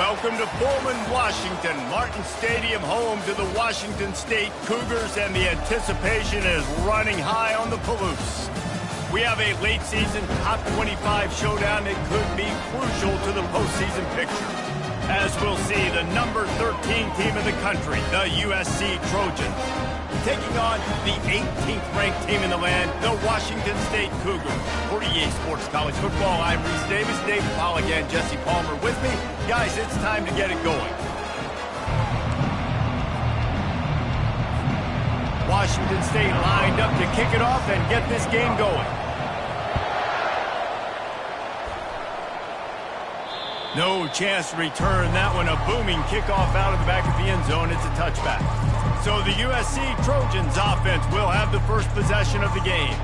Welcome to Pullman, Washington. Martin Stadium, home to the Washington State Cougars, and the anticipation is running high on the Palouse. We have a late season top 25 showdown that could be crucial to the postseason picture. As we'll see, the number 13 team in the country, the USC Trojans, taking on the 18th ranked team in the land, the Washington State Cougars. For EA Sports College Football, I'm Reese Davis, David Pollock, and Jesse Palmer with me. Guys, it's time to get it going. Washington State lined up to kick it off and get this game going. No chance to return that one. A booming kickoff out of the back of the end zone. It's a touchback. So the USC Trojans offense will have the first possession of the game.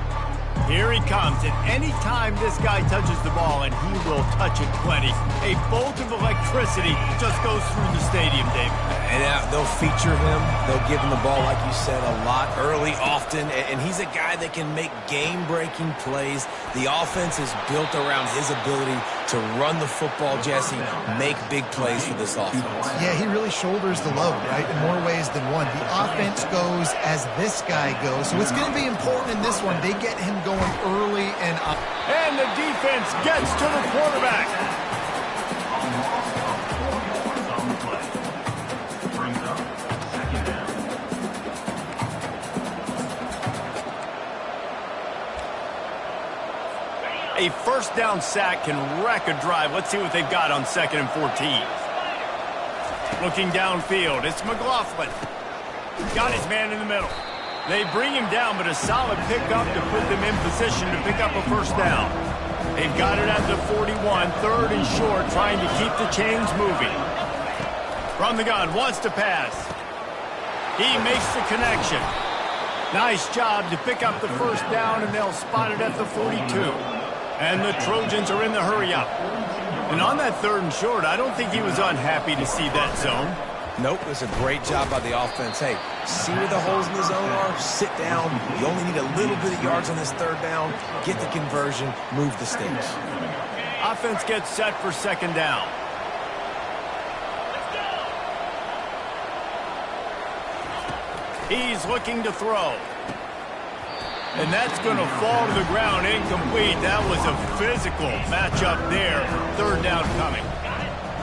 Here he comes, and any time this guy touches the ball, and he will touch it plenty, a bolt of electricity just goes through the stadium, David. And they'll feature him. They'll give him the ball, like you said, a lot, early, often, and he's a guy that can make game-breaking plays. The offense is built around his ability to run the football, Jesse, make big plays for this offense. Yeah, he really shoulders the load, right, in more ways than one. The offense goes as this guy goes, so it's going to be important in this one. They get him going early and up. And the defense gets to the quarterback. A first down sack can wreck a drive. Let's see what they've got on 2nd and 14. Looking downfield, it's McLaughlin. Got his man in the middle. They bring him down, but a solid pickup to put them in position to pick up a first down. They've got it at the 41, 3rd and short, trying to keep the chains moving. From the gun, wants to pass. He makes the connection. Nice job to pick up the first down, and they'll spot it at the 42. And the Trojans are in the hurry-up. And on that 3rd and short, I don't think he was unhappy to see that zone. Nope, it was a great job by the offense. Hey, see where the holes in the zone are? Sit down. You only need a little bit of yards on this 3rd down. Get the conversion. Move the stakes. Offense gets set for 2nd down. He's looking to throw. And that's going to fall to the ground incomplete. That was a physical matchup there. 3rd down coming.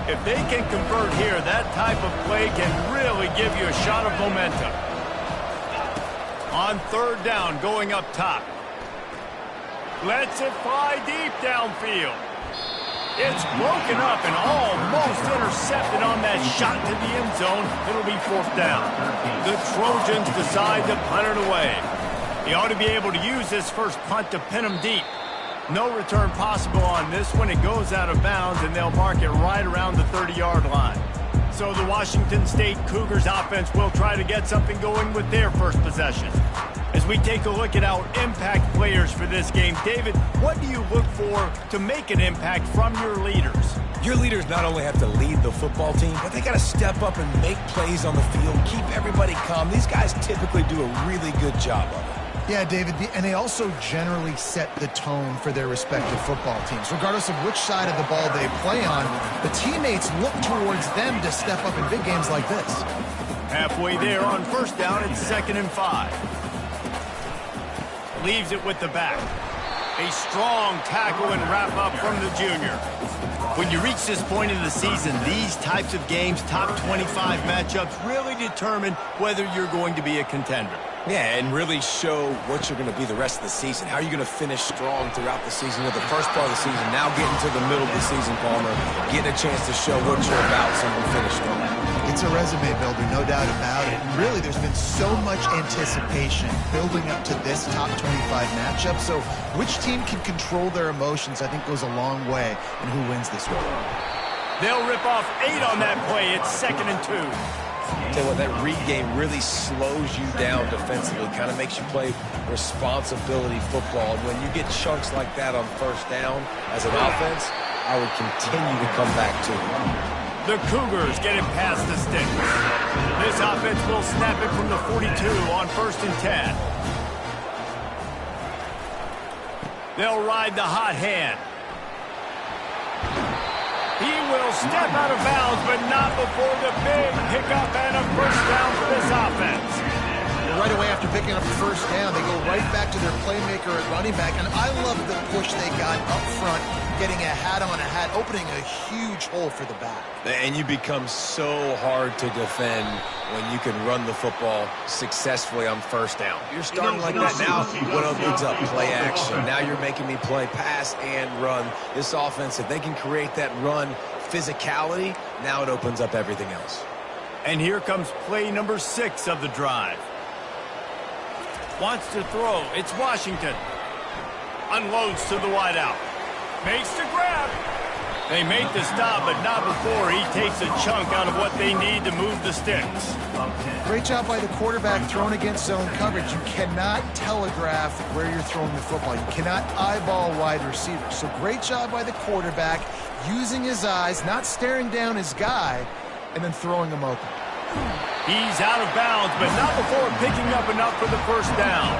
If they can convert here, that type of play can really give you a shot of momentum. On 3rd down, going up top. Lets it fly deep downfield. It's broken up and almost intercepted on that shot to the end zone. It'll be 4th down. The Trojans decide to punt it away. He ought to be able to use this first punt to pin him deep. No return possible on this one. It goes out of bounds, and they'll mark it right around the 30-yard line. So the Washington State Cougars offense will try to get something going with their first possession. As we take a look at our impact players for this game, David, what do you look for to make an impact from your leaders? Your leaders not only have to lead the football team, but they got to step up and make plays on the field, keep everybody calm. These guys typically do a really good job of it. Yeah, David, and they also generally set the tone for their respective football teams. Regardless of which side of the ball they play on, the teammates look towards them to step up in big games like this. Halfway there on 1st down, it's 2nd and 5. Leaves it with the back. A strong tackle and wrap up from the junior. When you reach this point in the season, these types of games, top 25 matchups, really determine whether you're going to be a contender. Yeah, and really show what you're going to be the rest of the season. How are you going to finish strong throughout the season with the first part of the season, now getting to the middle of the season, Palmer, getting a chance to show what you're about so you can finish strong. It's a resume builder, no doubt about it. And really, there's been so much anticipation building up to this top 25 matchup. So which team can control their emotions, I think, goes a long way in who wins this one. They'll rip off 8 on that play. It's 2nd and 2. Tell you what, that read game really slows you down defensively, kind of makes you play responsibility football. And when you get chunks like that on 1st down as an offense, I would continue to come back to it. The Cougars get it past the sticks. This offense will snap it from the 42 on 1st and 10. They'll ride the hot hand. He will step out of bounds, but not before the big pickup and a first down for this offense. Right away after picking up the first down, they go right back to their playmaker at running back. And I love the push they got up front, getting a hat on a hat, opening a huge hole for the back. And you become so hard to defend when you can run the football successfully on first down. You're starting like that now, what opens up? Play action. Now you're making me play pass and run. This offense, if they can create that run physicality, now it opens up everything else. And here comes play number 6 of the drive. Wants to throw. It's Washington. Unloads to the wideout. Makes the grab. They make the stop, but not before he takes a chunk out of what they need to move the sticks. Great job by the quarterback throwing against zone coverage. You cannot telegraph where you're throwing the football. You cannot eyeball wide receivers. So great job by the quarterback using his eyes, not staring down his guy, and then throwing him open. He's out of bounds, but not before picking up enough for the first down.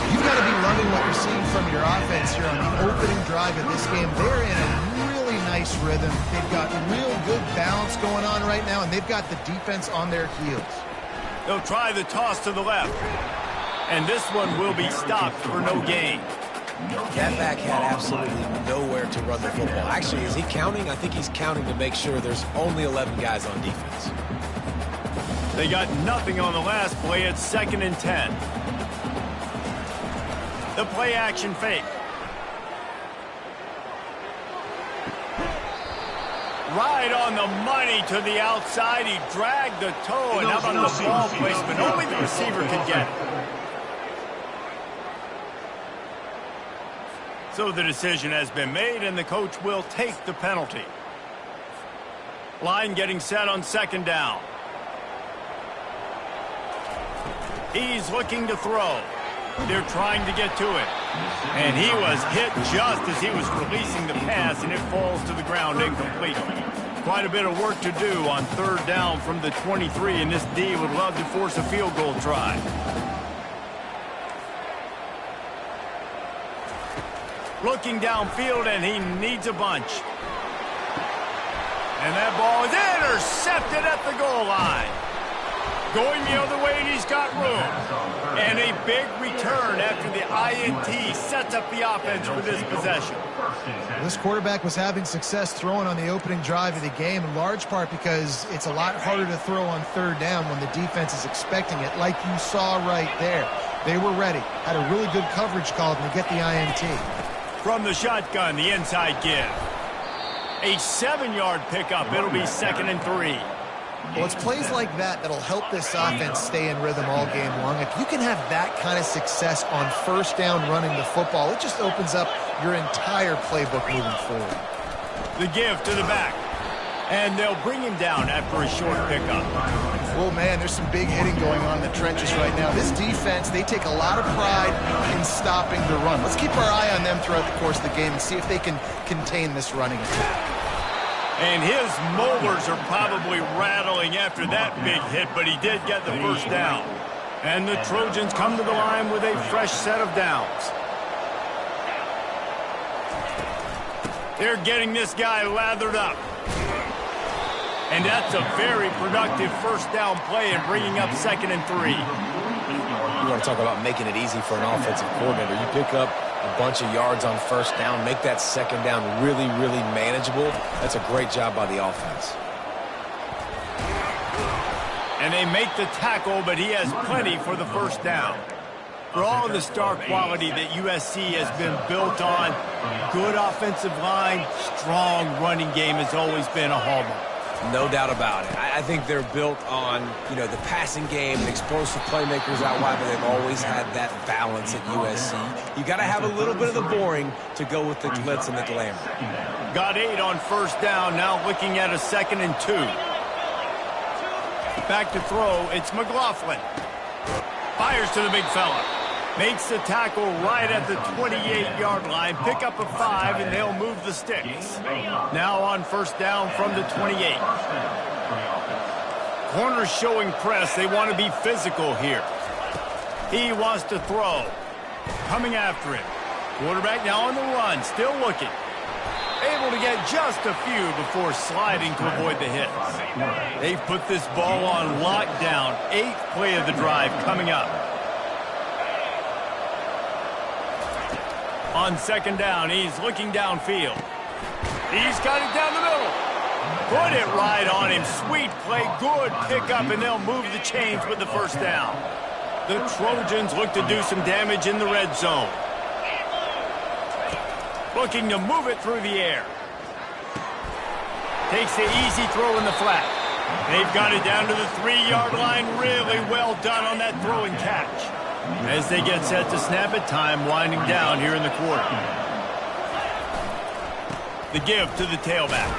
You've got to be loving what you're seeing from your offense here on the opening drive of this game. They're in a really nice rhythm. They've got real good balance going on right now, and they've got the defense on their heels. They'll try the toss to the left. And this one will be stopped for no gain. That back had absolutely nowhere to run the football. Actually, is he counting? I think he's counting to make sure there's only 11 guys on defense. They got nothing on the last play. It's 2nd and 10. The play action fake. Right on the money to the outside. He dragged the toe, and how about the ball placement? Only the receiver could get it. So the decision has been made, and the coach will take the penalty. Line getting set on 2nd down. He's looking to throw. They're trying to get to it. And he was hit just as he was releasing the pass, and it falls to the ground incomplete. Quite a bit of work to do on 3rd down from the 23, and this D would love to force a field goal try. Looking downfield, and he needs a bunch. And that ball is intercepted at the goal line. Going the other way, and he's got room. And a big return after the INT sets up the offense for this possession. This quarterback was having success throwing on the opening drive of the game, in large part because it's a lot harder to throw on 3rd down when the defense is expecting it, like you saw right there. They were ready, had a really good coverage call to get the INT. From the shotgun, the inside give. A 7-yard pickup. It'll be 2nd and 3. Well, it's plays like that that'll help this offense stay in rhythm all game long. If you can have that kind of success on 1st down running the football, it just opens up your entire playbook moving forward. The give to the back. And they'll bring him down after a short pickup. Well, man, there's some big hitting going on in the trenches right now. This defense, they take a lot of pride in stopping the run. Let's keep our eye on them throughout the course of the game and see if they can contain this running attack. And his molars are probably rattling after that big hit, but he did get the first down. And the Trojans come to the line with a fresh set of downs. They're getting this guy lathered up. And that's a very productive first down play and bringing up 2nd and 3. You want to talk about making it easy for an offensive coordinator. You pick up a bunch of yards on 1st down, make that 2nd down really, really manageable. That's a great job by the offense. And they make the tackle, but he has plenty for the first down. For all the star quality that USC has been built on, good offensive line, strong running game has always been a hallmark. No doubt about it. I think they're built on, the passing game, the explosive playmakers out wide, but they've always had that balance at USC. You got to have a little bit of the boring to go with the glitz and the glamour. Got 8 on 1st down, now looking at a 2nd and 2. Back to throw, it's McLaughlin. Fires to the big fella. Makes the tackle right at the 28-yard line. Pick up a 5, and they'll move the sticks. Now on 1st down from the 28. Corners showing press. They want to be physical here. He wants to throw. Coming after him. Quarterback now on the run. Still looking. Able to get just a few before sliding to avoid the hits. They've put this ball on lockdown. 8th play of the drive coming up. On 2nd down, he's looking downfield. He's got it down the middle. Put it right on him. Sweet play, good pickup, and they'll move the chains with the 1st down. The Trojans look to do some damage in the red zone. Looking to move it through the air. Takes the easy throw in the flat. They've got it down to the 3-yard line. Really well done on that throw and catch. As they get set to snap it, time winding down here in the quarter. The give to the tailback.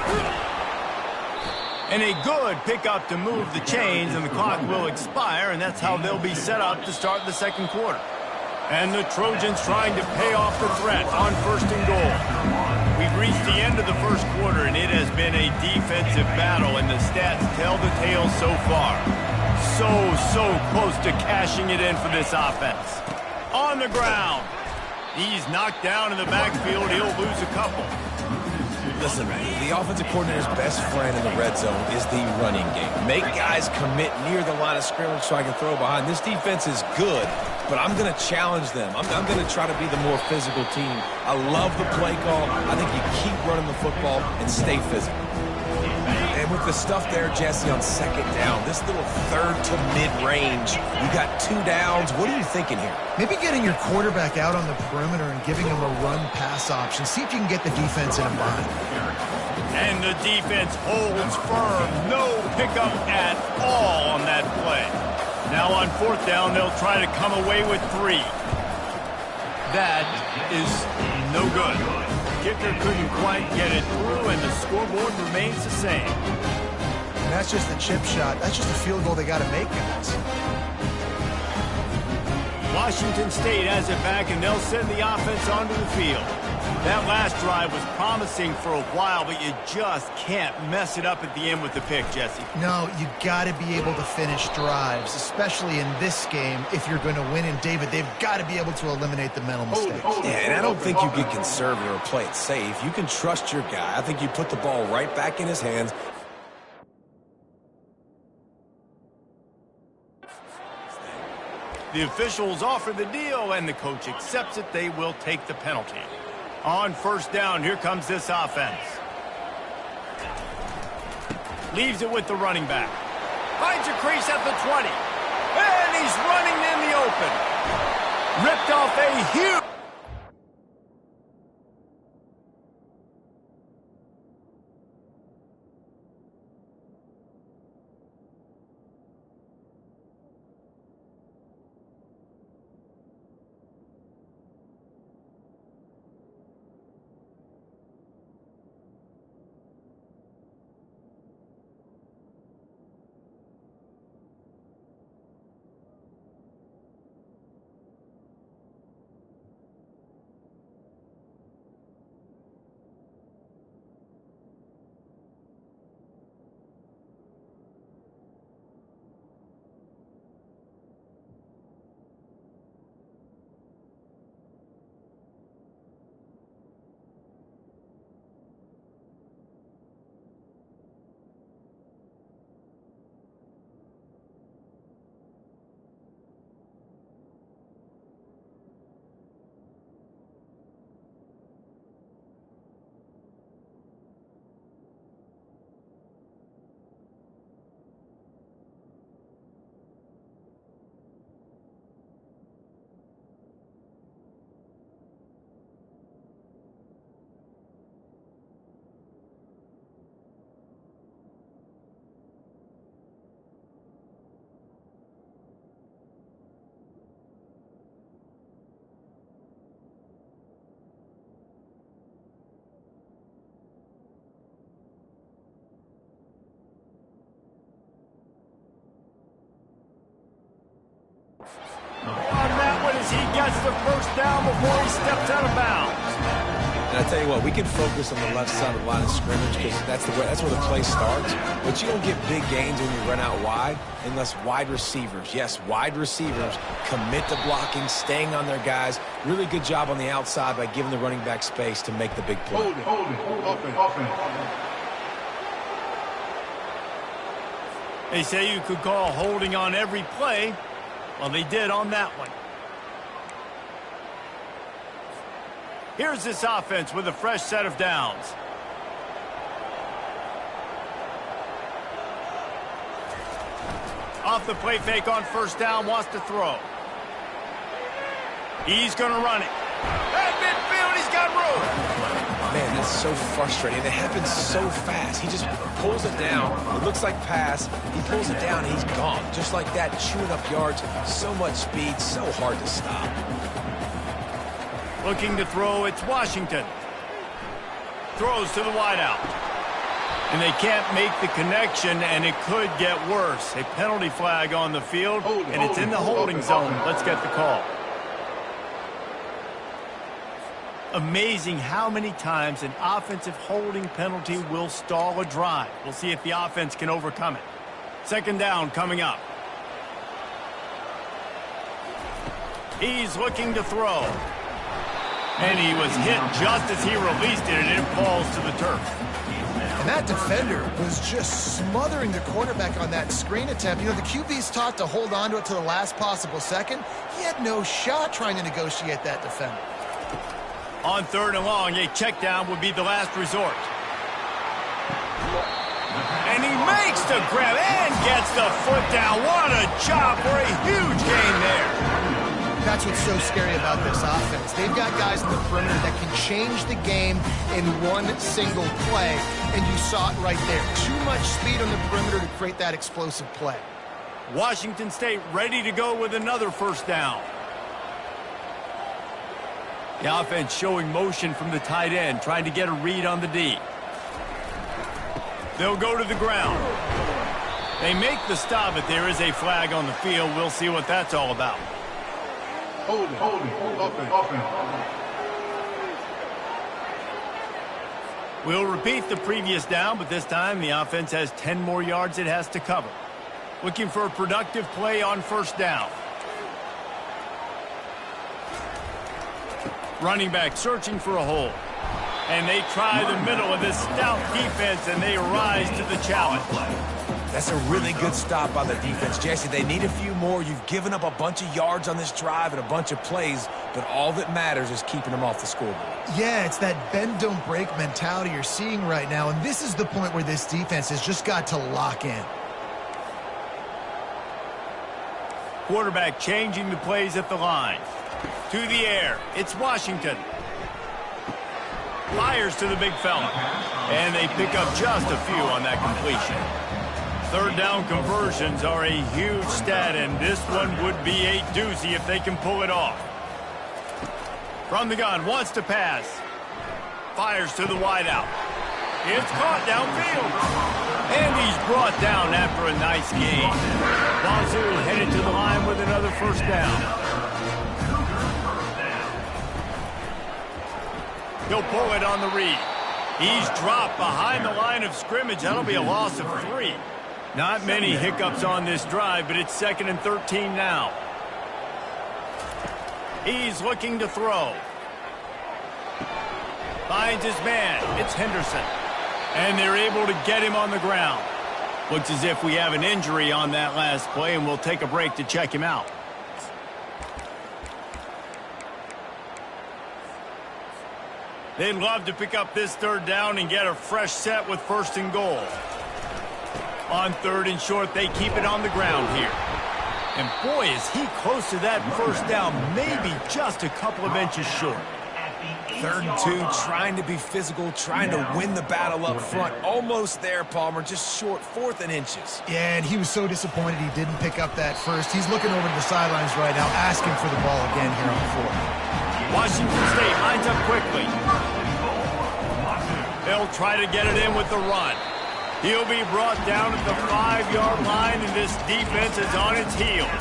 And a good pickup to move the chains, and the clock will expire, and that's how they'll be set up to start the 2nd quarter. And the Trojans trying to pay off the threat on 1st and goal. We've reached the end of the 1st quarter, and it has been a defensive battle, and the stats tell the tale so far. So close to cashing it in for this offense. On the ground. He's knocked down in the backfield. He'll lose a couple. Listen, the offensive coordinator's best friend in the red zone is the running game. Make guys commit near the line of scrimmage so I can throw behind. This defense is good, but I'm going to challenge them. I'm going to try to be the more physical team. I love the play call. I think you keep running the football and stay physical. And with the stuff there, Jesse, on 2nd down, this little 3rd to mid-range, you got 2 downs. What are you thinking here? Maybe getting your quarterback out on the perimeter and giving him a run-pass option. See if you can get the defense in a bind. And the defense holds firm. No pickup at all on that play. Now on 4th down, they'll try to come away with 3. That is no good. Kicker couldn't quite get it through, and the scoreboard remains the same. And that's just the chip shot. That's just a field goal they got to make, guys. Washington State has it back, and they'll send the offense onto the field. That last drive was promising for a while, but you just can't mess it up at the end with the pick, Jesse. No, you got to be able to finish drives, especially in this game. If you're going to win, and David, they've got to be able to eliminate the mental mistakes. Yeah, and I don't think you get conservative or play it safe. You can trust your guy. I think you put the ball right back in his hands. The officials offer the deal, and the coach accepts it. They will take the penalty. On 1st down, here comes this offense. Leaves it with the running back. Finds a crease at the 20. And he's running in the open. Ripped off a huge... On that one as he gets the 1st down before he steps out of bounds. And I tell you what, we can focus on the left side of the line of scrimmage because that's where the play starts. But you don't get big gains when you run out wide unless wide receivers, yes, wide receivers, commit to blocking, staying on their guys. Really good job on the outside by giving the running back space to make the big play. Hold it. Offense. They say you could call holding on every play. Well, they did on that one. Here's this offense with a fresh set of downs. Off the play fake on first down, wants to throw. He's going to run it. At midfield, he's got room. Man, that's so frustrating. It happens so fast. He just pulls it down. It looks like pass. He pulls it down, and he's gone. Just like that, chewing up yards. So much speed, so hard to stop. Looking to throw, it's Washington. Throws to the wideout. And they can't make the connection, and it could get worse. A penalty flag on the field, and it's in the holding zone. Let's get the call. Amazing how many times an offensive holding penalty will stall a drive. We'll see if the offense can overcome it. Second down coming up. He's looking to throw. And he was hit just as he released it, and it falls to the turf. And that defender was just smothering the quarterback on that screen attempt. You know, the QB's taught to hold on to it to the last possible second. He had no shot trying to negotiate that defender. On third and long, a check down would be the last resort. And he makes the grab and gets the foot down. What a job for a huge gain there. That's what's so scary about this offense. They've got guys in the perimeter that can change the game in one single play, and you saw it right there. Too much speed on the perimeter to create that explosive play. Washington State ready to go with another first down. The offense showing motion from the tight end, trying to get a read on the D. They'll go to the ground. They make the stop, but there is a flag on the field. We'll see what that's all about. Hold it. Offense. We'll repeat the previous down, but this time the offense has 10 more yards it has to cover. Looking for a productive play on first down. Running back searching for a hole. And they try the middle of this stout defense, and they rise to the challenge. That's a really good stop by the defense, Jesse. They need a few more. You've given up a bunch of yards on this drive and a bunch of plays, but all that matters is keeping them off the scoreboard. Yeah, it's that bend, don't break mentality you're seeing right now, and this is the point where this defense has just got to lock in. Quarterback changing the plays at the line. To the air, it's Washington. Fires to the big fella. And they pick up just a few on that completion. Third down conversions are a huge stat, and this one would be a doozy if they can pull it off. From the gun, wants to pass. Fires to the wideout. It's caught downfield. And he's brought down after a nice gain. Bonsu headed to the line with another first down. He'll pull it on the read. He's dropped behind the line of scrimmage. That'll be a loss of 3. Not many hiccups on this drive, but it's 2nd and 13 now. He's looking to throw. Finds his man. It's Henderson. And they're able to get him on the ground. Looks as if we have an injury on that last play, and we'll take a break to check him out. They'd love to pick up this third down and get a fresh set with 1st and goal. On 3rd and short, they keep it on the ground here. And boy, is he close to that first down, maybe just a couple of inches short. 3rd and 2, trying to be physical, trying to win the battle up front. Almost there, Palmer, just short, 4th and inches. Yeah, and he was so disappointed he didn't pick up that first. He's looking over to the sidelines right now, asking for the ball again here on the 4th. Washington State lines up quickly. They'll try to get it in with the run. He'll be brought down at the 5-yard line, and this defense is on its heels.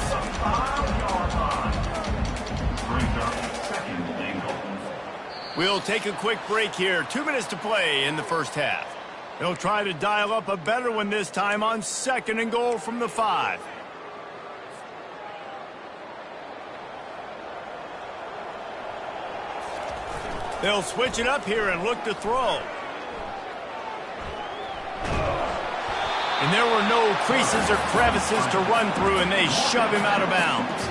We'll take a quick break here. 2 minutes to play in the first half. They'll try to dial up a better one this time on 2nd and goal from the 5. They'll switch it up here and look to throw. And there were no creases or crevices to run through, and they shove him out of bounds.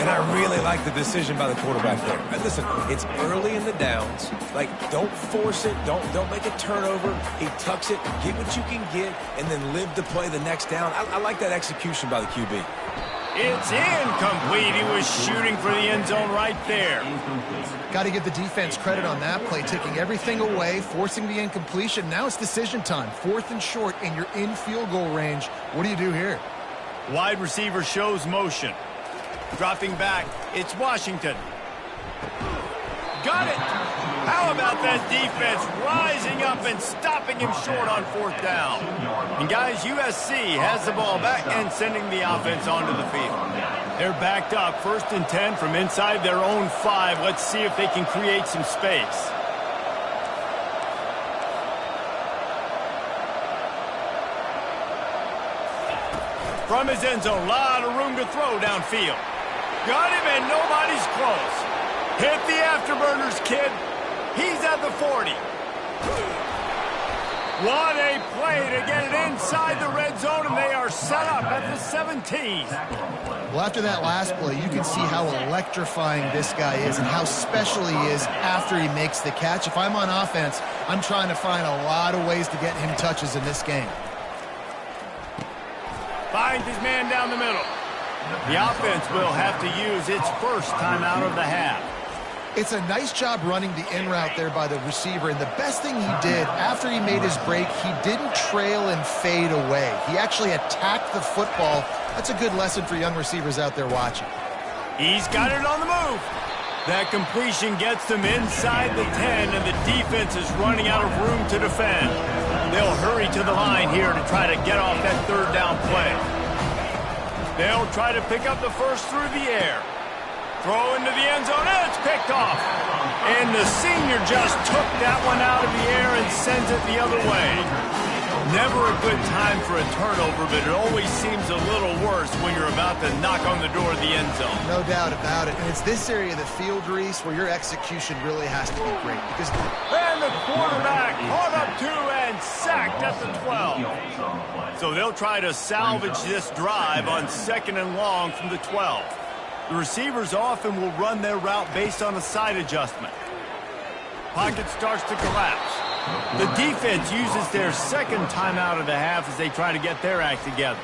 And I really like the decision by the quarterback there. And listen, it's early in the downs. Like, don't force it. Don't make a turnover. He tucks it, get what you can get, and then live to play the next down. I like that execution by the QB. It's incomplete. He was shooting for the end zone right there. Got to give the defense credit on that play, taking everything away, forcing the incompletion. Now it's decision time. 4th and short, and you're in field goal range. What do you do here? Wide receiver shows motion. Dropping back, it's Washington. Got it! How about that defense rising up and stopping him short on 4th down? And guys, USC has the ball back and sending the offense onto the field. They're backed up, 1st and 10 from inside their own 5. Let's see if they can create some space. From his end zone, a lot of room to throw downfield. Got him, and nobody's close. Hit the afterburners, kid. He's at the 40. What a play to get it inside the red zone, and they are set up at the 17. Well, after that last play, you can see how electrifying this guy is and how special he is after he makes the catch. If I'm on offense, I'm trying to find a lot of ways to get him touches in this game. Finds his man down the middle. The offense will have to use its first timeout of the half. It's a nice job running the in route there by the receiver, and the best thing he did after he made his break, he didn't trail and fade away. He actually attacked the football. That's a good lesson for young receivers out there watching. He's got it on the move. That completion gets them inside the 10, and the defense is running out of room to defend. They'll hurry to the line here to try to get off that 3rd down play. They'll try to pick up the first through the air. Throw into the end zone, and it's picked off. And the senior just took that one out of the air and sends it the other way. Never a good time for a turnover, but it always seems a little worse when you're about to knock on the door of the end zone. No doubt about it. And it's this area of the field, Reese, where your execution really has to be great. And the quarterback caught up to and sacked at the 12. So they'll try to salvage this drive on 2nd and long from the 12. The receivers often will run their route based on a side adjustment. Pocket starts to collapse. The defense uses their 2nd timeout of the half as they try to get their act together.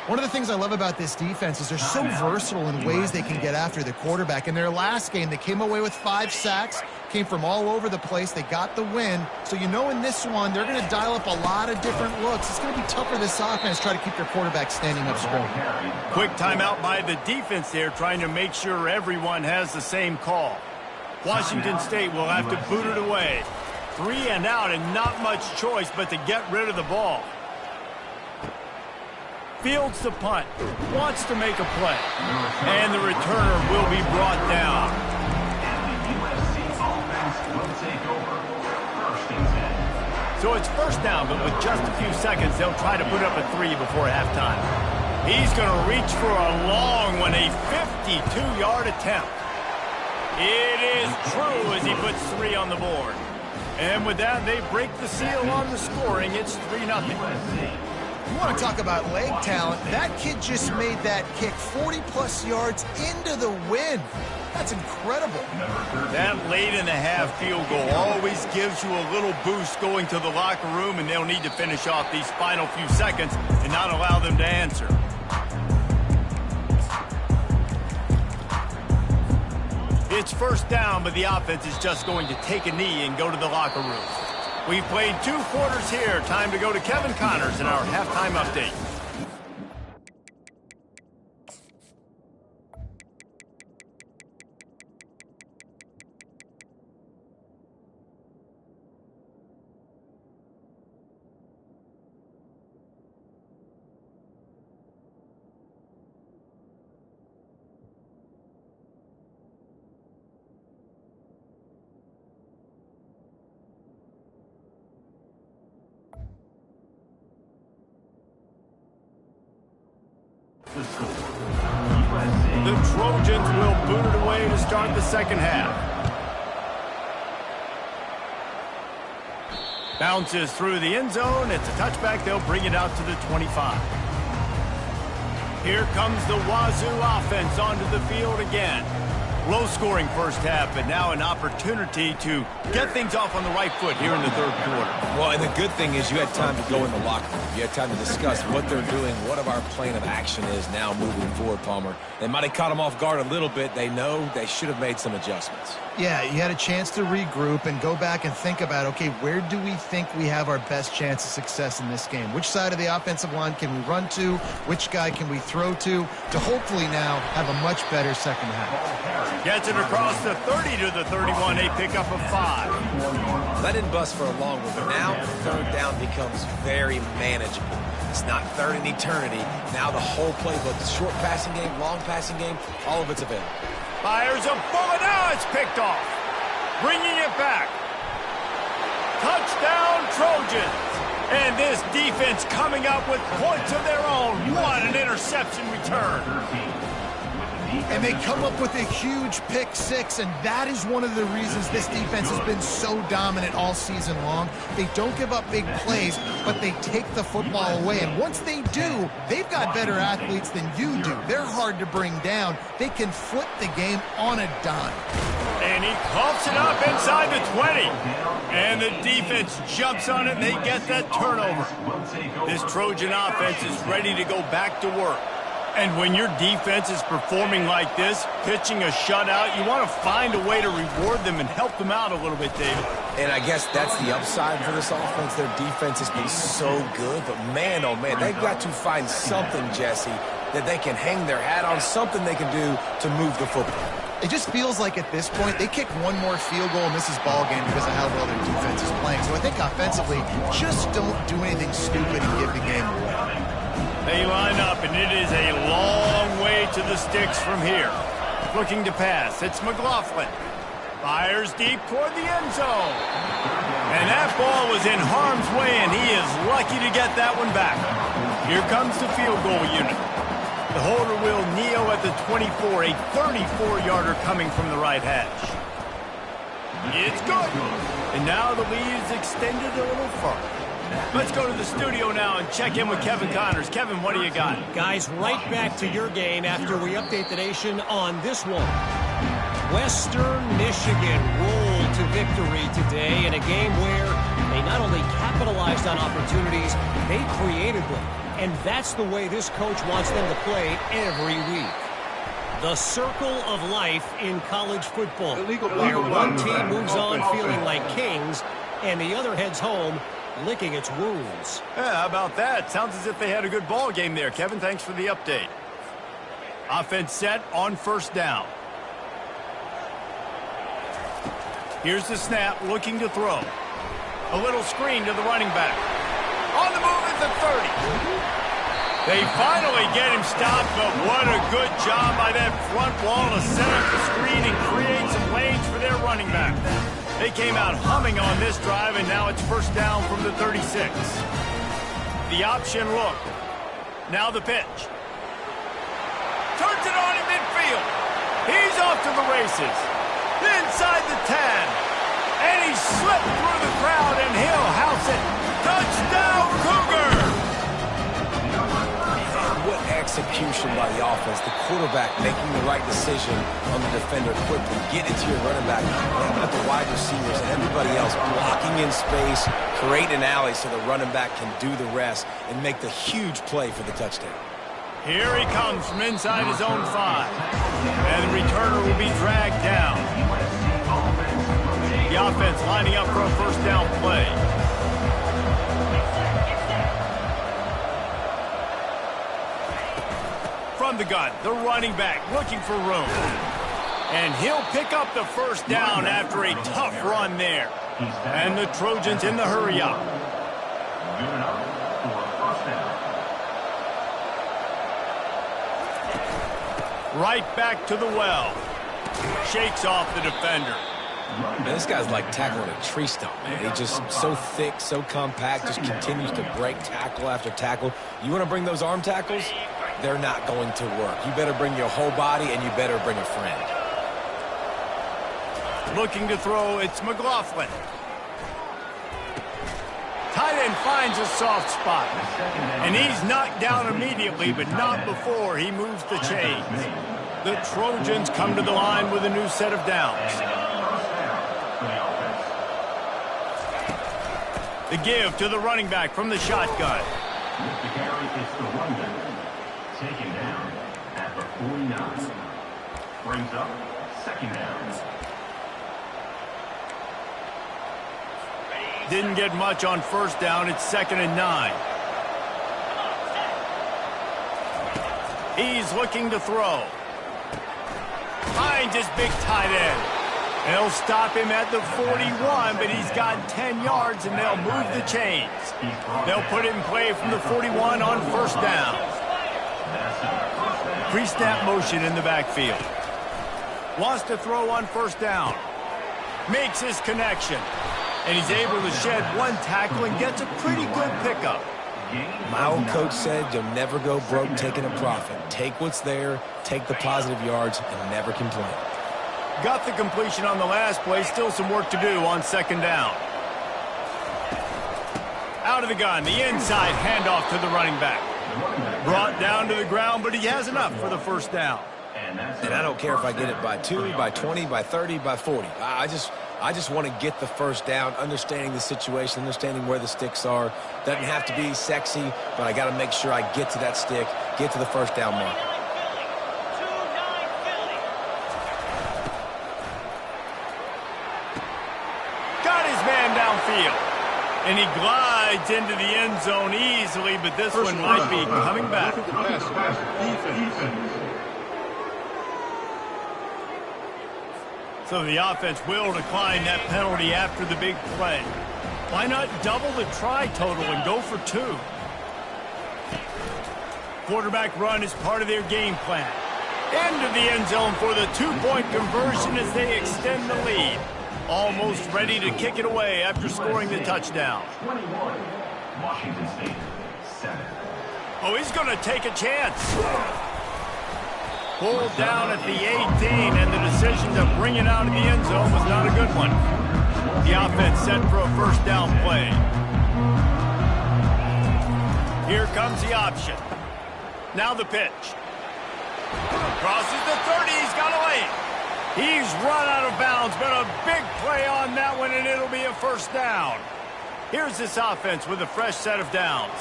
One of the things I love about this defense is they're so versatile in ways they can get after the quarterback. In their last game, they came away with 5 sacks, came from all over the place. They got the win. So you know in this one, they're going to dial up a lot of different looks. It's going to be tough for this offense to try to keep their quarterback standing up straight. Quick timeout by the defense there, trying to make sure everyone has the same call. Washington State will have to boot it away. 3 and out, and not much choice but to get rid of the ball. Fields the punt, wants to make a play, and the returner will be brought down. So it's 1st down, but with just a few seconds, they'll try to put up a 3 before halftime. He's going to reach for a long one, a 52-yard attempt. It is true as he puts 3 on the board. And with that, they break the seal on the scoring. It's 3-0. You want to talk about leg talent? That kid just made that kick 40-plus yards into the wind. That's incredible. That late in the half field goal always gives you a little boost going to the locker room, and they'll need to finish off these final few seconds and not allow them to answer. It's 1st down, but the offense is just going to take a knee and go to the locker room. We've played 2 quarters here. Time to go to Kevin Connors in our halftime update. The Trojans will boot it away to start the second half. Bounces through the end zone. It's a touchback. They'll bring it out to the 25. Here comes the Wazoo offense onto the field again. Low-scoring first half, but now an opportunity to get things off on the right foot here in the third quarter. Well, and the good thing is you had time to go in the locker room. You had time to discuss what they're doing, what our plan of action is now moving forward, Palmer. They might have caught them off guard a little bit. They know they should have made some adjustments. Yeah, you had a chance to regroup and go back and think about, okay, where do we think we have our best chance of success in this game? Which side of the offensive line can we run to? Which guy can we throw to hopefully now have a much better second half? Gets it across the 30 to the 31, a pickup of 5. That didn't bust for a long one, but now third down becomes very manageable. It's not third in eternity. Now the whole playbook, short passing game, long passing game, all of it's available. Fires a bullet. Now it's picked off. Bringing it back. Touchdown, Trojans. And this defense coming up with points of their own. What an interception return. And they come up with a huge pick six, and that is one of the reasons this defense has been so dominant all season long. They don't give up big plays, but they take the football away. And once they do, they've got better athletes than you do. They're hard to bring down. They can flip the game on a dime. And he coughs it up inside the 20. And the defense jumps on it, and they get that turnover. This Trojan offense is ready to go back to work. And when your defense is performing like this, pitching a shutout, you want to find a way to reward them and help them out a little bit, David. And I guess that's the upside for this offense. Their defense has been so good, but man, oh man, they've got to find something, Jesse, that they can hang their hat on, something they can do to move the football. It just feels like at this point, they kick one more field goal and this is ball game because of how well their defense is playing. So I think offensively, just don't do anything stupid and give the game away. They line up, and it is a long way to the sticks from here. Looking to pass. It's McLaughlin. Fires deep toward the end zone. And that ball was in harm's way, and he is lucky to get that one back. Here comes the field goal unit. The holder will kneel at the 24, a 34-yarder coming from the right hash. It's good. And now the lead is extended a little further. Let's go to the studio now and check in with Kevin Connors. Kevin, what do you got? Guys, right back to your game after we update the nation on this one. Western Michigan rolled to victory today in a game where they not only capitalized on opportunities, they created them. And that's the way this coach wants them to play every week. The circle of life in college football, where one team moves on feeling like kings and the other heads home licking its wounds. Yeah, how about that? Sounds as if they had a good ball game there. Kevin, thanks for the update. Offense set on first down. Here's the snap, looking to throw. A little screen to the running back. On the move at the 30. They finally get him stopped, but what a good job by that front wall to set up the screen and create some lanes for their running back. They came out humming on this drive, and now it's first down from the 36. The option look. Now the pitch. Turns it on in midfield. He's off to the races. Inside the 10. And he slipped through the crowd, and he'll house it. Touchdown, Cougar! What execution by the offense. The quarterback making the right decision on the defender quickly. Get it to your running back. And let the wide receivers and everybody else blocking in space, create an alley so the running back can do the rest and make the huge play for the touchdown. Here he comes from inside his own 5. And the returner will be dragged down. The offense lining up for a first down play. From the gun, the running back looking for room. And he'll pick up the first down after a tough run there. And the Trojans in the hurry up. Right back to the well. Shakes off the defender. Man, this guy's like tackling a tree stump, man. He's just so thick, so compact, just continues to break tackle after tackle. You want to bring those arm tackles? they're not going to work. You better bring your whole body, and you better bring a friend. Looking to throw, it's McLaughlin. Tight end finds a soft spot. And he's knocked down immediately, but not before he moves the chains. The Trojans come to the line with a new set of downs. The give to the running back from the shotgun. The carry is the running taken down at the 49. Brings up second down. Didn't get much on first down. It's 2nd and 9. He's looking to throw. Finds his big tight end. They'll stop him at the 41, but he's got 10 yards, and they'll move the chains. They'll put it in play from the 41 on first down. Pre-snap motion in the backfield. Wants to throw on first down. Makes his connection. And he's able to shed one tackle and gets a pretty good pickup. My old coach said you'll never go broke taking a profit. Take what's there, take the positive yards, and never complain. Got the completion on the last play. Still some work to do on 2nd down. Out of the gun, the inside handoff to the running back. Brought down to the ground, but he has enough for the first down. And I don't care if I get it by 2, by 20, by 30, by 40. I just want to get the first down, understanding the situation, understanding where the sticks are. Doesn't have to be sexy, but I got to make sure I get to that stick, get to the first down mark. Got his man downfield. And he glides into the end zone easily, but this one might be coming back. So the offense will decline that penalty after the big play. Why not double the try total and go for 2? Quarterback run is part of their game plan. Into the end zone for the 2-point conversion as they extend the lead. Almost ready to kick it away after scoring the touchdown. 21, Washington State, 7. Oh, he's going to take a chance. Pulled down at the 18, and the decision to bring it out of the end zone was not a good one. The offense set for a first down play. Here comes the option. Now the pitch. Crosses the 30, he's got a lane. He's run out of bounds, but a big play on that one, and it'll be a first down. Here's this offense with a fresh set of downs.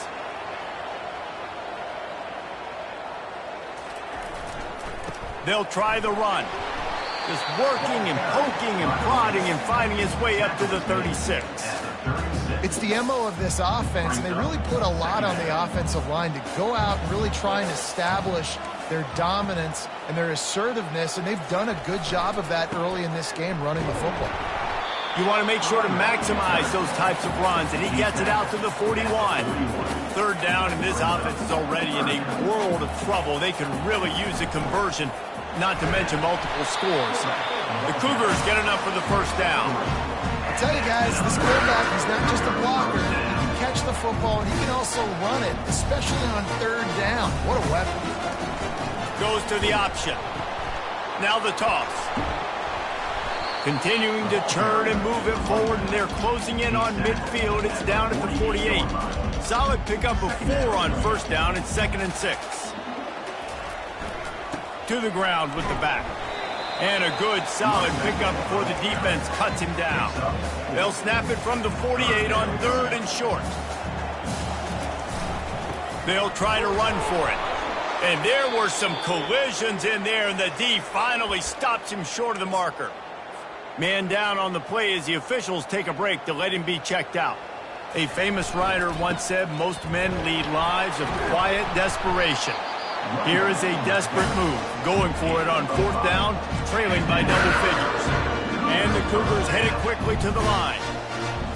They'll try the run. Just working and poking and prodding and finding his way up to the 36. It's the MO of this offense, and they really put a lot on the offensive line to go out and really try and establish their dominance and their assertiveness, and they've done a good job of that early in this game running the football. You want to make sure to maximize those types of runs, and he gets it out to the 41. 3rd down, and this offense is already in a world of trouble. They could really use a conversion, not to mention multiple scores. The Cougars get enough for the first down. I tell you guys, this quarterback is not just a blocker. He can catch the football, and he can also run it, especially on 3rd down. What a weapon. Goes to the option. Now the toss. Continuing to churn and move it forward, and they're closing in on midfield. It's down at the 48. Solid pickup of 4 on first down. It's 2nd and 6. To the ground with the back. And a good, solid pickup before the defense cuts him down. They'll snap it from the 48 on 3rd and short. They'll try to run for it. And there were some collisions in there, and the D finally stops him short of the marker. Man down on the play as the officials take a break to let him be checked out. A famous writer once said, most men lead lives of quiet desperation. Here is a desperate move, going for it on 4th down, trailing by double figures. And the Cougars headed quickly to the line.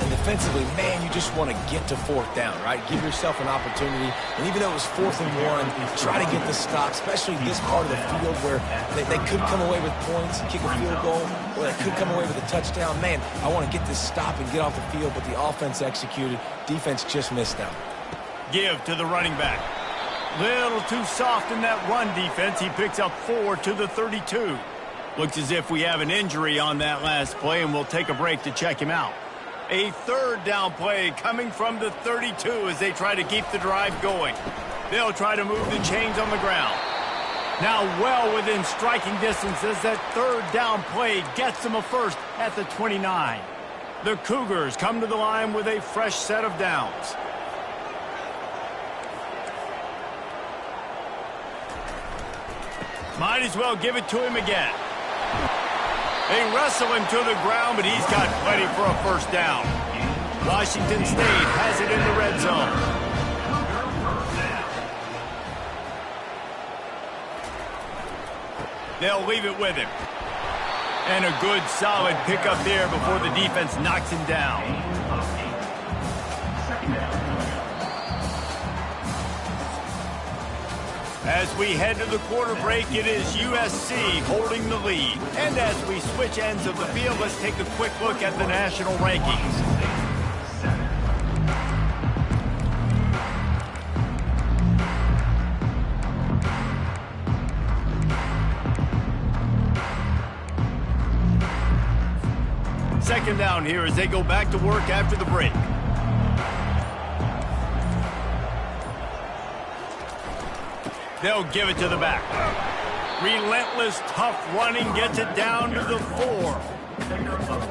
And defensively, man, you just want to get to 4th down, right? Give yourself an opportunity. And even though it was 4th and 1, try to get the stop, especially this part of the field where they could come away with points and kick a field goal, or they could come away with a touchdown. Man, I want to get this stop and get off the field, but the offense executed. Defense just missed out. Give to the running back. Little too soft in that run defense. He picks up 4 to the 32. Looks as if we have an injury on that last play, and we'll take a break to check him out. A third down play coming from the 32 as they try to keep the drive going. They'll try to move the chains on the ground. Now well within striking distance as that third down play gets them a first at the 29. The Cougars come to the line with a fresh set of downs. Might as well give it to him again. They wrestle him to the ground, but he's got plenty for a first down. Washington State has it in the red zone. They'll leave it with him. And a good, solid pickup there before the defense knocks him down. As we head to the quarter break, it is USC holding the lead. And as we switch ends of the field, let's take a quick look at the national rankings. Second down here as they go back to work after the break. They'll give it to the back. Relentless, tough running gets it down to the 4.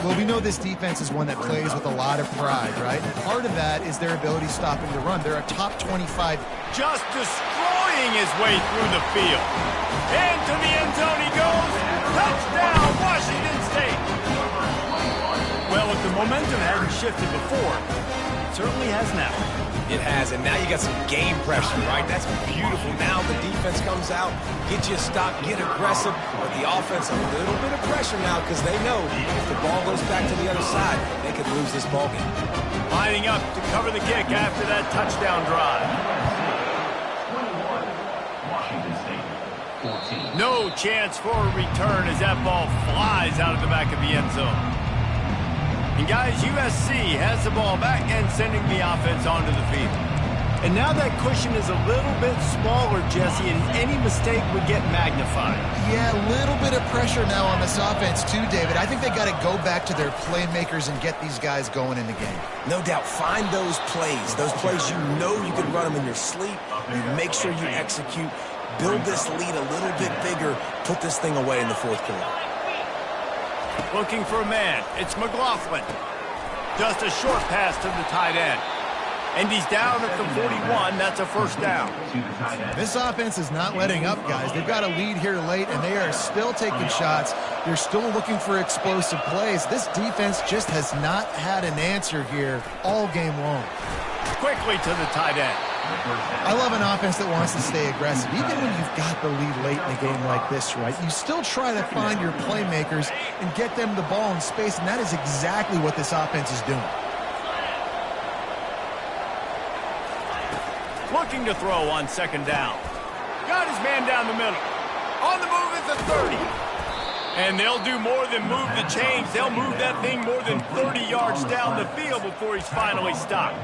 Well, we know this defense is one that plays with a lot of pride, right? And part of that is their ability stopping the run. They're a top 25. Just destroying his way through the field. Into the end zone he goes. Touchdown, Washington State. Well, if the momentum hadn't shifted before, it certainly has now. It has, and now you got some game pressure, right? That's beautiful. Now the defense comes out, get you a stop, get aggressive, but the offense a little bit of pressure now because they know if the ball goes back to the other side, they could lose this ball game. Lining up to cover the kick after that touchdown drive. 21, Washington State, 14. No chance for a return as that ball flies out of the back of the end zone. And guys, USC has the ball back and sending the offense onto the field. And now that cushion is a little bit smaller, Jesse, and any mistake would get magnified. Yeah, a little bit of pressure now on this offense too, David. I think they got to go back to their playmakers and get these guys going in the game. No doubt, find those plays you know you can run them in your sleep. You make sure you execute, build this lead a little bit bigger, put this thing away in the fourth quarter. Looking for a man. It's McLaughlin. Just a short pass to the tight end. And he's down at the 41. That's a first down. This offense is not letting up, guys. They've got a lead here late, and they are still taking shots. They're still looking for explosive plays. This defense just has not had an answer here all game long. Quickly to the tight end. I love an offense that wants to stay aggressive. Even when you've got the lead late in a game like this, right, you still try to find your playmakers and get them the ball in space, and that is exactly what this offense is doing. Looking to throw on second down. Got his man down the middle. On the move is the 30. And they'll do more than move the chains. They'll move that thing more than 30 yards down the field before he's finally stopped.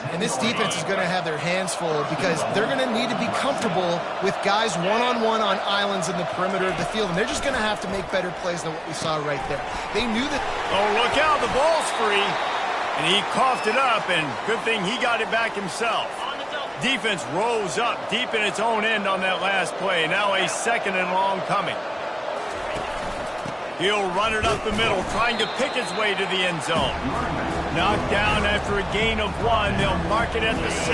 And this defense is going to have their hands full because they're going to need to be comfortable with guys one-on-one on islands in the perimeter of the field. And they're just going to have to make better plays than what we saw right there. They knew that... Oh, look out. The ball's free. And he coughed it up, and good thing he got it back himself. Defense rose up deep in its own end on that last play. Now a second and long coming. He'll run it up the middle, trying to pick his way to the end zone. Knocked down after a gain of 1. They'll mark it at the 6.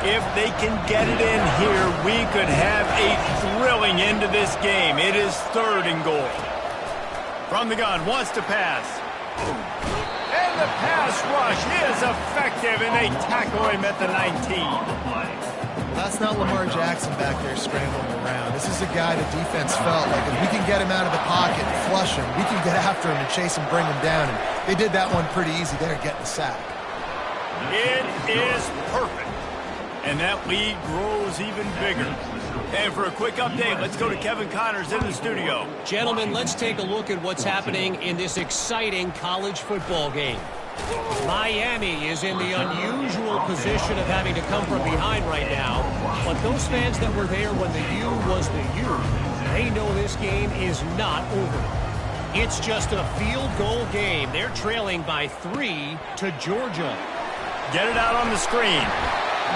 If they can get it in here, we could have a thrilling end to this game. It is 3rd and goal. From the gun, wants to pass. And the pass rush is effective, and they tackle him at the 19. That's not Lamar Jackson back there scrambling around. This is a guy the defense felt like if we can get him out of the pocket and flush him, we can get after him and chase him, bring him down. And they did that one pretty easy there, getting the sack. It is perfect. And that lead grows even bigger. And for a quick update, let's go to Kevin Connors in the studio. Gentlemen, let's take a look at what's happening in this exciting college football game. Miami is in the unusual position of having to come from behind right now. But those fans that were there when the U was the U, they know this game is not over. It's just a field goal game. They're trailing by 3 to Georgia. Get it out on the screen.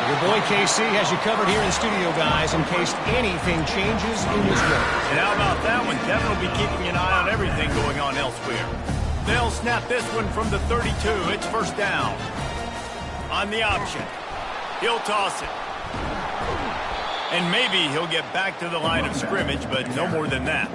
Your boy KC has you covered here in studio, guys, in case anything changes in this one. And how about that one? Devin will be keeping an eye on everything going on elsewhere. They'll snap this one from the 32. It's first down. On the option. He'll toss it. And maybe he'll get back to the line of scrimmage, but no more than that.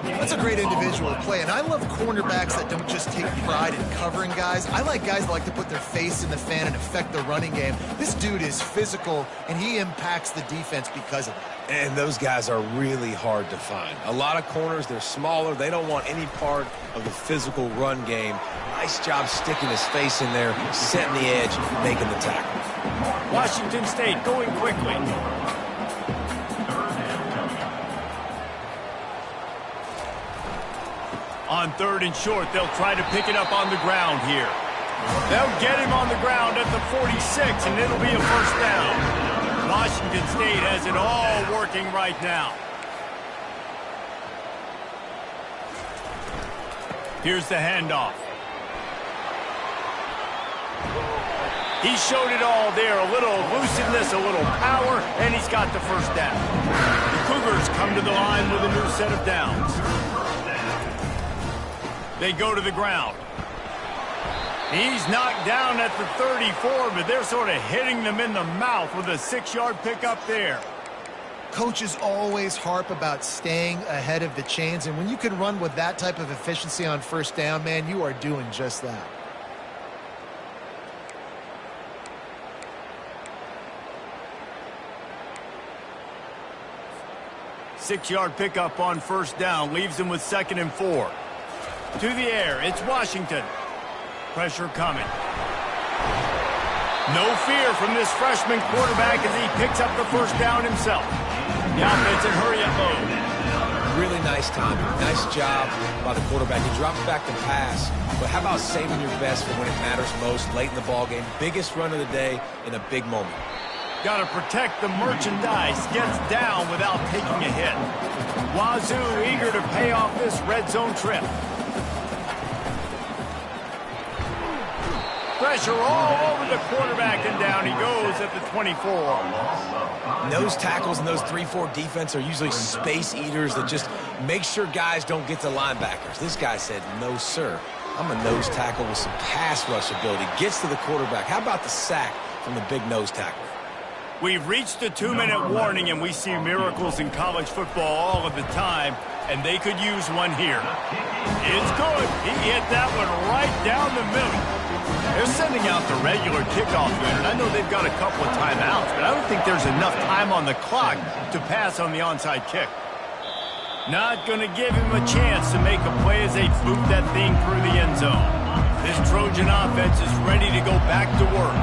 That's a great individual play, and I love cornerbacks that don't just take pride in covering guys. I like guys that like to put their face in the fan and affect the running game. This dude is physical, and he impacts the defense because of it. And those guys are really hard to find. A lot of corners, they're smaller. They don't want any part of the physical run game. Nice job sticking his face in there, setting the edge, making the tackle. Washington State going quickly. On 3rd and short, they'll try to pick it up on the ground here. They'll get him on the ground at the 46, and it'll be a first down. Washington State has it all working right now. Here's the handoff. He showed it all there. A little elusiveness, a little power, and he's got the first down. The Cougars come to the line with a new set of downs. They go to the ground. He's knocked down at the 34, but they're sort of hitting them in the mouth with a 6-yard pickup there. Coaches always harp about staying ahead of the chains, and when you can run with that type of efficiency on first down, man, you are doing just that. Six-yard pickup on first down leaves them with 2nd and 4. To the air, it's Washington. Pressure coming. No fear from this freshman quarterback as he picks up the first down himself. The offense in hurry-up mode. Really nice timing. Nice job by the quarterback. He drops back to pass. But how about saving your best for when it matters most, late in the ballgame? Biggest run of the day in a big moment. Got to protect the merchandise. Gets down without taking a hit. Wazoo eager to pay off this red zone trip. Pressure all over the quarterback, and down he goes at the 24. Nose tackles in those 3-4 defense are usually space eaters that just make sure guys don't get to linebackers. This guy said, no, sir. I'm a nose tackle with some pass rush ability. Gets to the quarterback. How about the sack from the big nose tackle? We've reached the 2-minute warning, and we see miracles in college football all of the time, and they could use one here. It's good. He hit that one right down the middle. They're sending out the regular kickoff unit. I know they've got a couple of timeouts, but I don't think there's enough time on the clock to pass on the onside kick. Not going to give him a chance to make a play as they boot that thing through the end zone. This Trojan offense is ready to go back to work.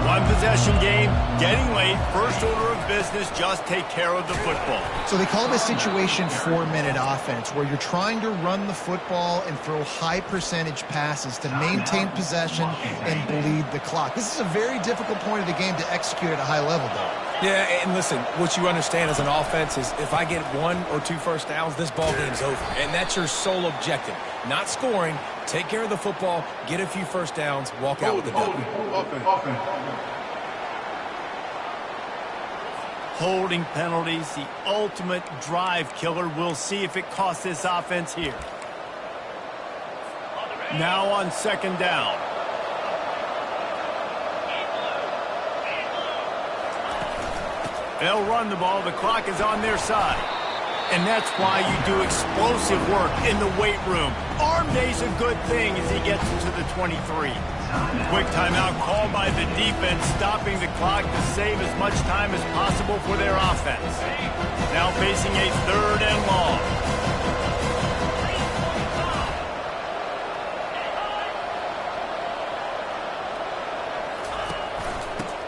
One possession game, getting late, first order of business, just take care of the football. So they call it a situation 4-minute offense where you're trying to run the football and throw high percentage passes to maintain possession and bleed the clock. This is a very difficult point of the game to execute at a high level, though. Yeah, and listen, what you understand as an offense is if I get 1 or 2 first downs, this ball game's over. And that's your sole objective. Not scoring, take care of the football, get a few first downs, walk out with the W. Holding penalties, the ultimate drive killer. We'll see if it costs this offense here. Now on 2nd down. They'll run the ball. The clock is on their side. And that's why you do explosive work in the weight room. Arm day's a good thing as he gets into the 23. Quick timeout called by the defense, stopping the clock to save as much time as possible for their offense. Now facing a 3rd and long.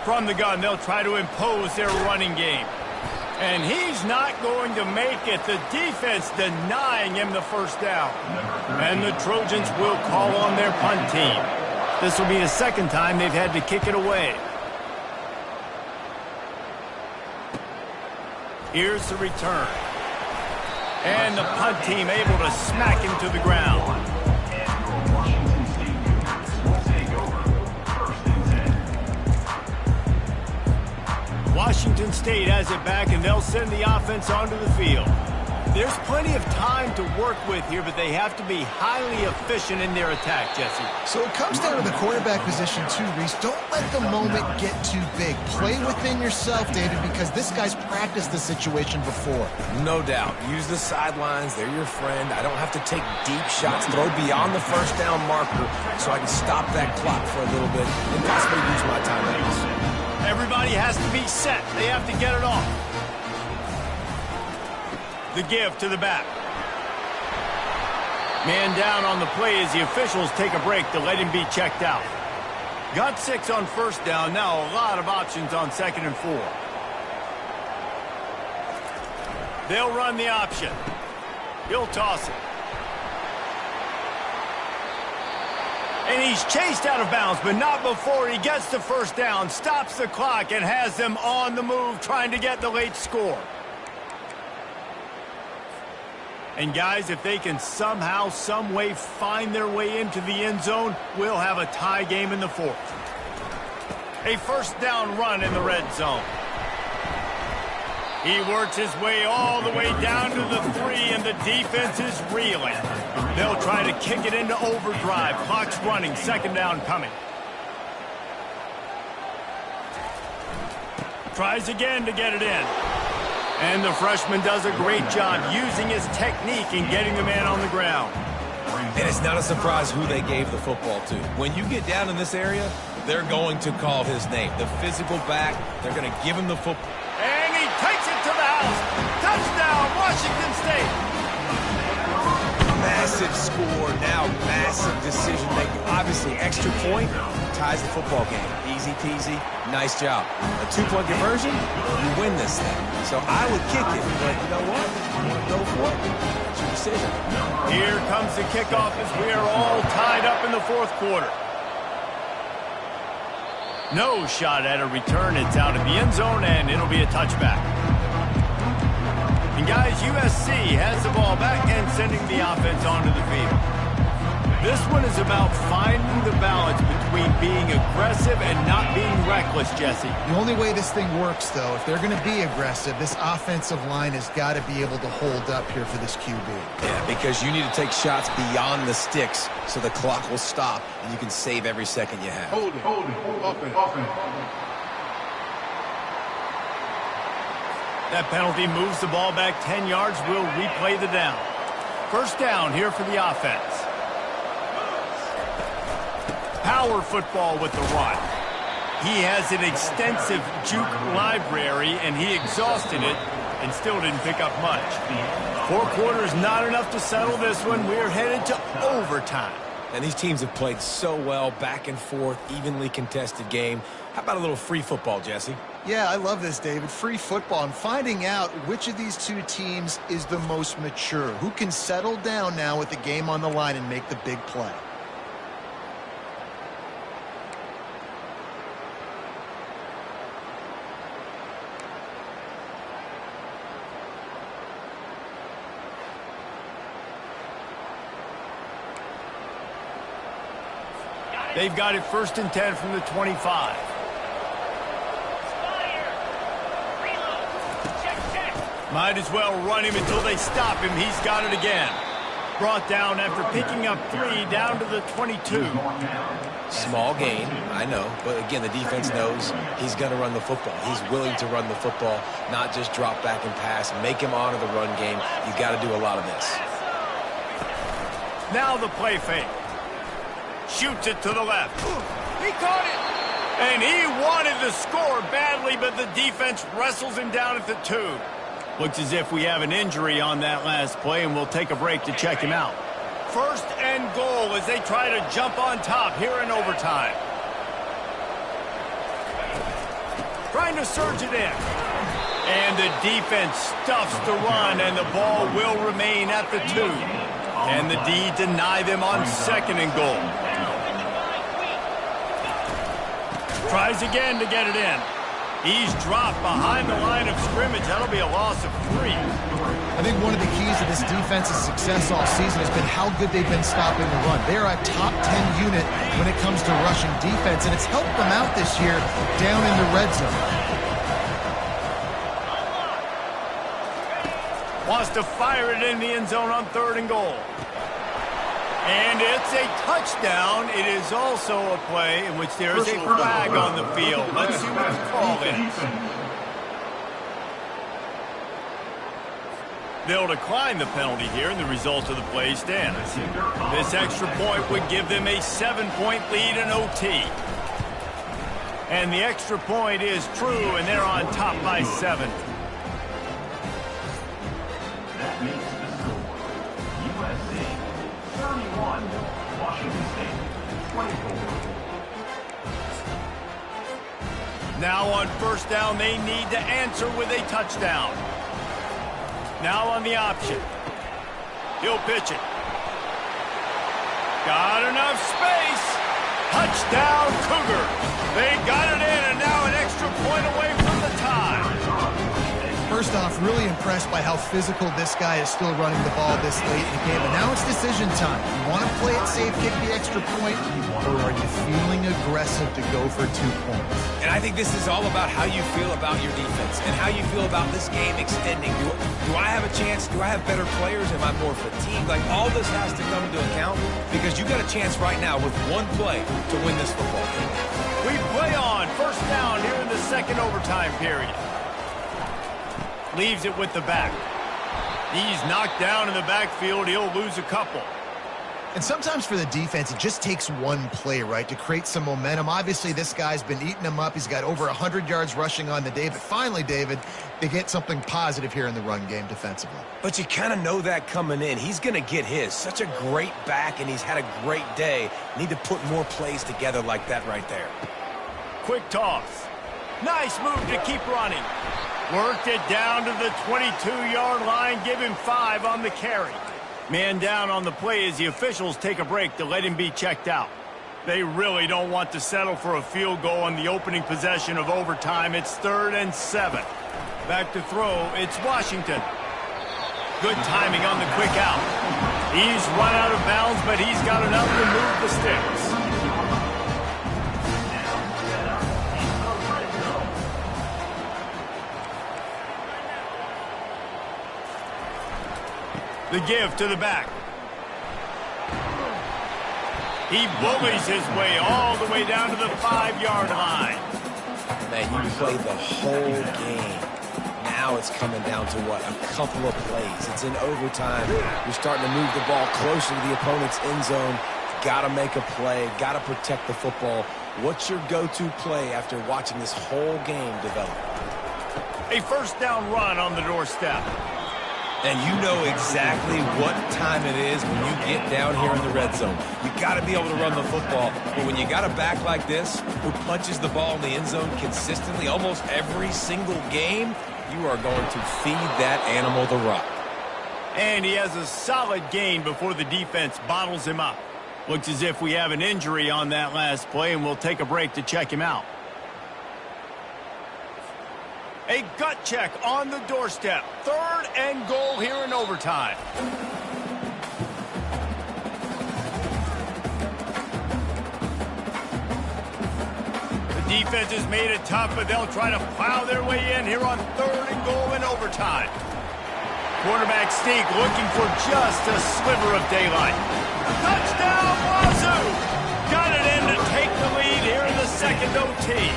From the gun, they'll try to impose their running game. And he's not going to make it. The defense denying him the first down. And the Trojans will call on their punt team. This will be the second time they've had to kick it away. Here's the return. And the punt team able to smack him to the ground. Washington State will take over 1st and 10. Washington State has it back, and they'll send the offense onto the field. There's plenty of time to work with here, but they have to be highly efficient in their attack, Jesse. So it comes down to the quarterback position too, Reese. Don't let the moment get too big. Play within yourself, David, because this guy's practiced the situation before. No doubt. Use the sidelines. They're your friend. I don't have to take deep shots. Throw beyond the first down marker so I can stop that clock for a little bit and possibly use my timeouts. Everybody has to be set. They have to get it off. The give to the back. Man down on the play as the officials take a break to let him be checked out. Got 6 on first down. Now a lot of options on 2nd and 4. They'll run the option. He'll toss it. And he's chased out of bounds, but not before he gets the first down, stops the clock, and has them on the move trying to get the late score. And guys, if they can somehow, some way find their way into the end zone, we'll have a tie game in the 4th. A first down run in the red zone. He works his way all the way down to the 3, and the defense is reeling. They'll try to kick it into overdrive. Clock's running, 2nd down coming. Tries again to get it in. And the freshman does a great job using his technique and getting the man on the ground. And it's not a surprise who they gave the football to. When you get down in this area, they're going to call his name. The physical back, they're going to give him the football. And he takes it to the house. Touchdown, Washington State. Massive score, now massive decision making. Obviously, extra point ties the football game. Easy peasy, nice job. A 2-point conversion, you win this thing. So I would kick it, but you know what? You want to go for it? It's your decision. Here comes the kickoff as we are all tied up in the 4th quarter. No shot at a return. It's out of the end zone, and it'll be a touchback. And guys, USC has the ball back and sending the offense onto the field. This one is about finding the balance between being aggressive and not being reckless, Jesse. The only way this thing works, though, if they're going to be aggressive, this offensive line has got to be able to hold up here for this QB. Yeah, because you need to take shots beyond the sticks so the clock will stop and you can save every second you have. Hold it. Offense. That penalty moves the ball back 10 yards. We'll replay the down. First down here for the offense. Power football with the run. He has an extensive juke library, and he exhausted it and still didn't pick up much. 4 quarters, not enough to settle this one. We're headed to overtime. And these teams have played so well, back and forth, evenly contested game. How about a little free football, Jesse? Yeah, I love this, David. Free football and finding out which of these 2 teams is the most mature. Who can settle down now with the game on the line and make the big play. They've got it 1st and 10 from the 25. Might as well run him until they stop him. He's got it again. Brought down after picking up 3 down to the 22. Small gain, I know. But again, the defense knows he's going to run the football. He's willing to run the football, not just drop back and pass. Make him honor the run game. You got to do a lot of this. Now the play fake. Shoots it to the left. He caught it. And he wanted the score badly, but the defense wrestles him down at the 2. Looks as if we have an injury on that last play, and we'll take a break to check him out. 1st and goal as they try to jump on top here in overtime. Trying to surge it in. And the defense stuffs the run, and the ball will remain at the 2. And the D deny them on 2nd and goal. Tries again to get it in. He's dropped behind the line of scrimmage. That'll be a loss of 3. I think one of the keys to this defense's success all season has been how good they've been stopping the run. They're a top 10 unit when it comes to rushing defense, and it's helped them out this year down in the red zone. Wants to fire it in the end zone on 3rd and goal. And it's a touchdown. It is also a play in which there is a flag on the field. Let's see what the call is. They'll decline the penalty here, and the result of the play stands. This extra point would give them a 7-point lead in OT. And the extra point is true, and they're on top by 7. That makes the score USC 31, Washington State 24. Now on 1st down, they need to answer with a touchdown. Now on the option. He'll pitch it. Got enough space. Touchdown, Cougar. They got it in, and now an extra point away from the tie. First off, really impressed by how physical this guy is still running the ball this late in the game. And now it's decision time. You want to play it safe, kick the extra point, or are you feeling aggressive to go for 2 points? And I think this is all about how you feel about your defense and how you feel about this game extending. Do I have a chance? Do I have better players? Am I more fatigued? Like, all this has to come into account because you got a chance right now with 1 play to win this football game. We play on 1st down here in the 2nd overtime period. Leaves it with the back. He's knocked down in the backfield. He'll lose a couple. And sometimes for the defense, it just takes 1 play, right, to create some momentum. Obviously, this guy's been eating them up. He's got over 100 yards rushing on the day. But finally, David, they get something positive here in the run game defensively. But you kind of know that coming in. He's going to get his. Such a great back, and he's had a great day. Need to put more plays together like that right there. Quick toss. Nice move to keep running. Worked it down to the 22-yard line. Give him 5 on the carry. Man down on the play as the officials take a break to let him be checked out. They really don't want to settle for a field goal on the opening possession of overtime. It's 3rd and 7. Back to throw. It's Washington. Good timing on the quick out. He's run out of bounds, but he's got enough to move the sticks. The give to the back. He bullies his way all the way down to the 5-yard line. Man, you played the whole game. Now it's coming down to what? A couple of plays. It's in overtime. You're starting to move the ball closer to the opponent's end zone. Got to make a play. Got to protect the football. What's your go-to play after watching this whole game develop? A 1st down run on the doorstep. And you know exactly what time it is when you get down here in the red zone. You got to be able to run the football. But when you got a back like this who punches the ball in the end zone consistently almost every single game, you are going to feed that animal the rock. And he has a solid gain before the defense bottles him up. Looks as if we have an injury on that last play, and we'll take a break to check him out. A gut check on the doorstep. 3rd and goal here in overtime. The defense has made it tough, but they'll try to plow their way in here on 3rd and goal in overtime. Quarterback sneak looking for just a sliver of daylight. Touchdown, Wazoo! Got it in to take the lead here in the 2nd OT.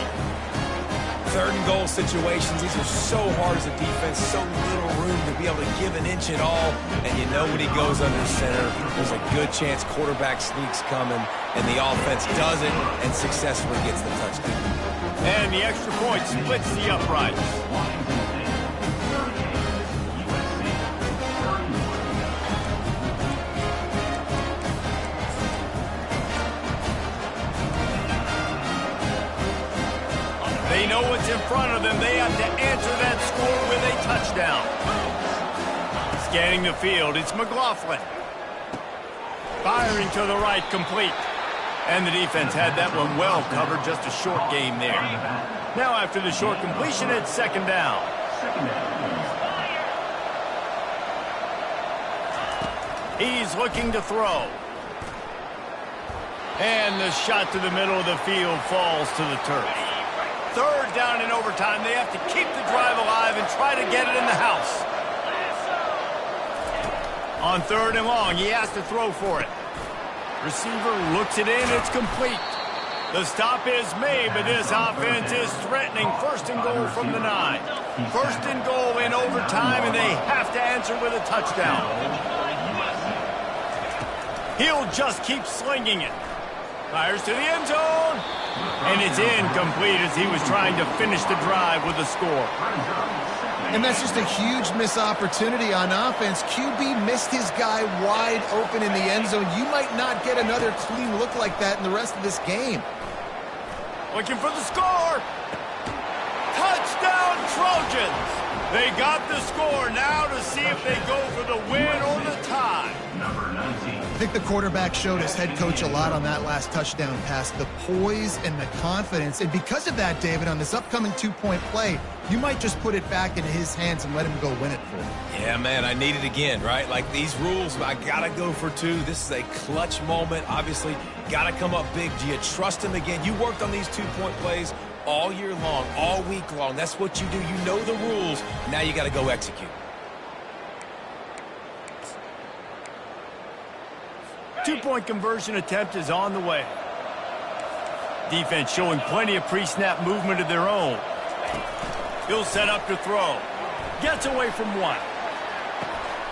3rd and goal situations, these are so hard as a defense, so little room to be able to give an inch at all. And you know when he goes under center, there's a good chance quarterback sneak's coming, and the offense does it and successfully gets the touchdown. And the extra point splits the uprights. They know what's in front of them. They have to answer that score with a touchdown. Scanning the field, it's McLaughlin. Firing to the right, complete. And the defense had that one well covered, just a short game there. Now after the short completion, it's second down. He's looking to throw. And the shot to the middle of the field falls to the turf. Third down in overtime. They have to keep the drive alive and try to get it in the house. On third and long, he has to throw for it. Receiver looks it in. It's complete. The stop is made, but this offense is threatening. First and goal from the 9. First and goal in overtime, and they have to answer with a touchdown. He'll just keep slinging it. Fires to the end zone. And it's incomplete as he was trying to finish the drive with a score. And that's just a huge missed opportunity on offense. QB missed his guy wide open in the end zone. You might not get another clean look like that in the rest of this game. Looking for the score. Touchdown, Trojans. They got the score. Now to see if they go for the win or the tie. Number 19. I think the quarterback showed his head coach a lot on that last touchdown pass, the poise and the confidence. And because of that, David, on this upcoming two-point play, you might just put it back into his hands and let him go win it for him. Yeah, man, I need it again, right? Like these rules, I got to go for 2. This is a clutch moment. Obviously, got to come up big. Do you trust him again? You worked on these two-point plays all year long, all week long. That's what you do. You know the rules. Now you got to go execute. Two-point conversion attempt is on the way. Defense showing plenty of pre-snap movement of their own. He'll set up to throw. Gets away from 1.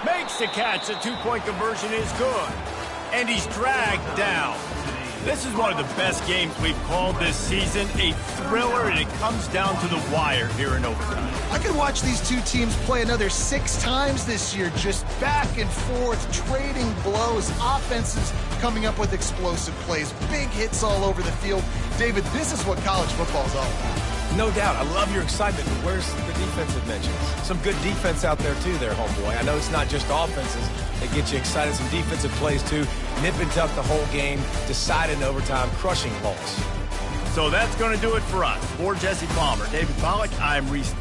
Makes the catch. The two-point conversion is good. And he's dragged down. This is one of the best games we've called this season. A thriller, and it comes down to the wire here in overtime. I could watch these two teams play another 6 times this year, just back and forth, trading blows, offenses coming up with explosive plays, big hits all over the field. David, this is what college football is all about. No doubt. I love your excitement, but where's the defensive mentions? Some good defense out there, too, there, homeboy. I know it's not just offenses that get you excited. Some defensive plays, too. Nip and tuck the whole game, decided in overtime, crushing balls. So that's going to do it for us. For Jesse Palmer, David Pollack, I'm Reese.